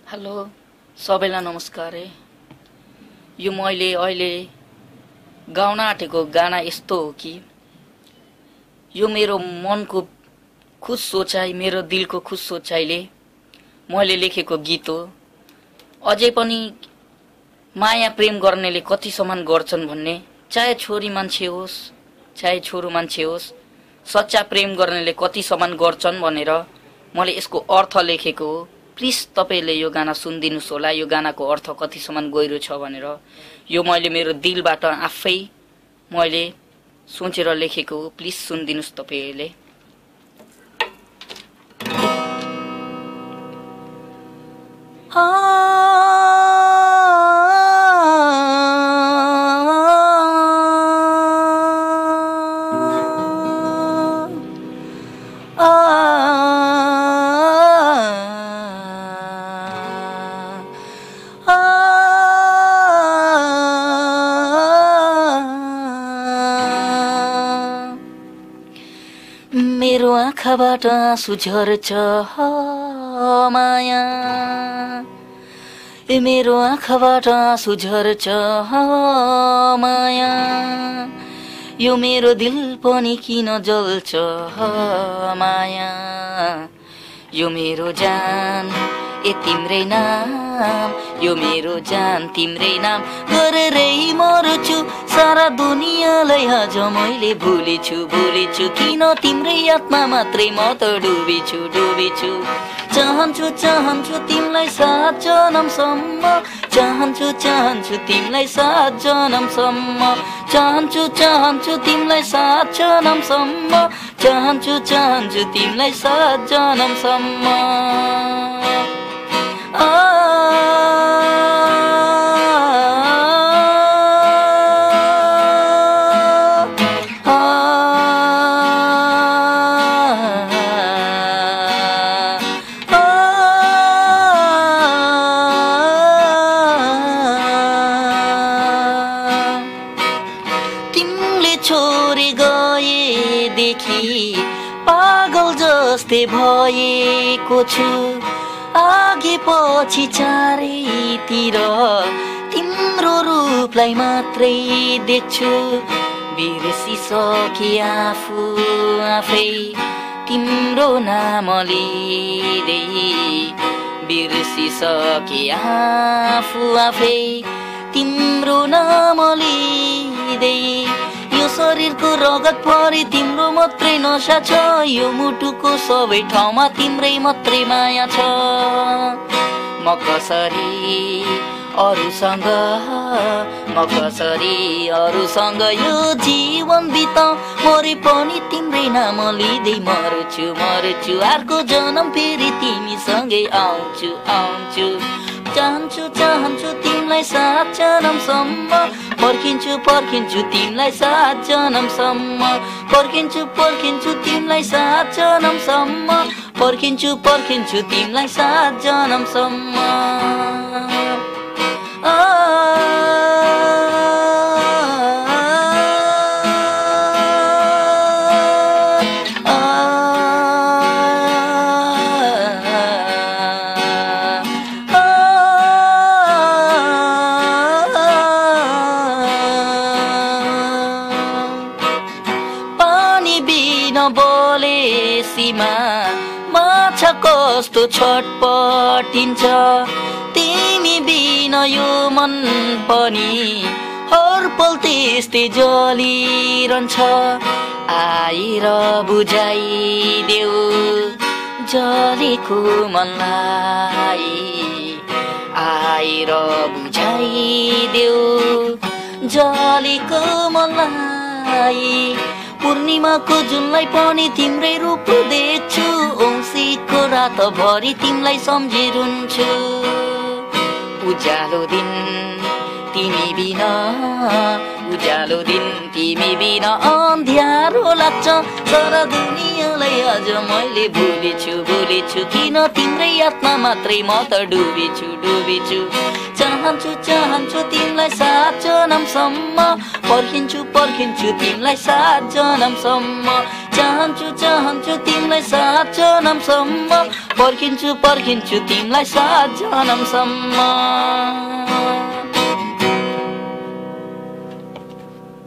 Hello सबैलाई नमस्कार। यो मैले अहिले गाउन आँटेको गाना यस्तो हो कि यो मेरो मनको खुस सोचाइ, मेरो दिलको खुस सोचाइले मैले लेखेको गीत हो। अझै पनि माया प्रेम गर्नेले कति सम्मान गर्छन् भन्ने, चाहे छोरी मान्छे होस् चाहे छोरो मान्छे होस्, सच्चा प्रेम गर्नेले कति सम्मान गर्छन् भनेर मैले यसको अर्थ लेखेको हो। प्लिज तपाईले यो गाना सुनिदिनुस् होला, यो गानाको अर्थ कति सम्मान गहिरो छ भनेर। यो मैले मेरो दिलबाट आफै मैले सोचेर लेखेको हो। प्लिज सुनिदिनुस् तपाईले। मेरो आँखाबाट आँसु झर्छ माया, मेरो आँखाबाट आँसु झर्छ माया, यो मेरो दिल पनि किन जल्छ माया, यो मेरो जान ए तिम्रै नाम, यो मेरो जान तिम्रै नाम गरेरै मर्छु। सारा दुनियाँलाई आज मैले भुलेछु किन तिम्रै यादमा मात्रै म त डुबेछु। चाहन्छु तिमीलाई 7 जन्मसम्म, चाहन्छु तिमीलाई 7 जन्मसम्म, चाहन्छु तिमीलाई 7 जन्मसम्म, चाहन्छु तिमीलाई 7 जन्मसम्म। छोरी गएदेखि पागल जस्तै भएको छु, आगे पछि चारैतिर तिम्रो रूपलाई मात्रै देख्छु। बिर्सिसके आफै तिम्रो नाम लिँदै, बिर्सिसके आफै तिम्रो नाम लिँदै। यो शरीरको रगत भरि तिम्रो मात्रै नशा छ, यो मुटुको सबै ठाउँमा तिम्रै मात्रै माया छ। म कसरी अरूसँग यो जीवन बिताउ, मरे पनि तिम्रै नाम लिँदै मर्छु। अर्को जन्म फेरि तिमीसँगै आउँछु। चाहन्छु तिमीलाई 7 जन्मसम्म, पर्खिन्छु तिमीलाई 7 जन्मसम्म, पर्खिन्छु तिमीलाई 7 जन्मसम्म, पर्खिन्छु तिमीलाई 7 जन्मसम्म। बोलेसीमा माछा कस्तो छटपटिन्छ, तिमी बिना यो मन पनि हर पल त्यस्तै जलिरहन्छ। आएर बुझाइदेऊ जलेको मनलाई, आएर बुझाइदेऊ जलेको मनलाई। पूर्णिमाको जुनलाई पनि तिम्रै रूप देख्छु, औँसीको रातभरि तिमीलाई सम्झिरहन्छु। उज्यालो दिन तिमी बिना अन्ध्यारो लाग्छ। सारा दुनियाँलाई आज मैले भुलेछु किन तिम्रै यादमा मात्रै म त डुबेछु। चाहन्छु चाहन्छु तिमीलाई 7 जन्मसम्म पर्खिन्छु पर्खिन्छु तिमीलाई 7 जन्मसम्म चाहन्छु चाहन्छु तिमीलाई 7 जन्मसम्म पर्खिन्छु पर्खिन्छु तिमीलाई 7 जन्मसम्म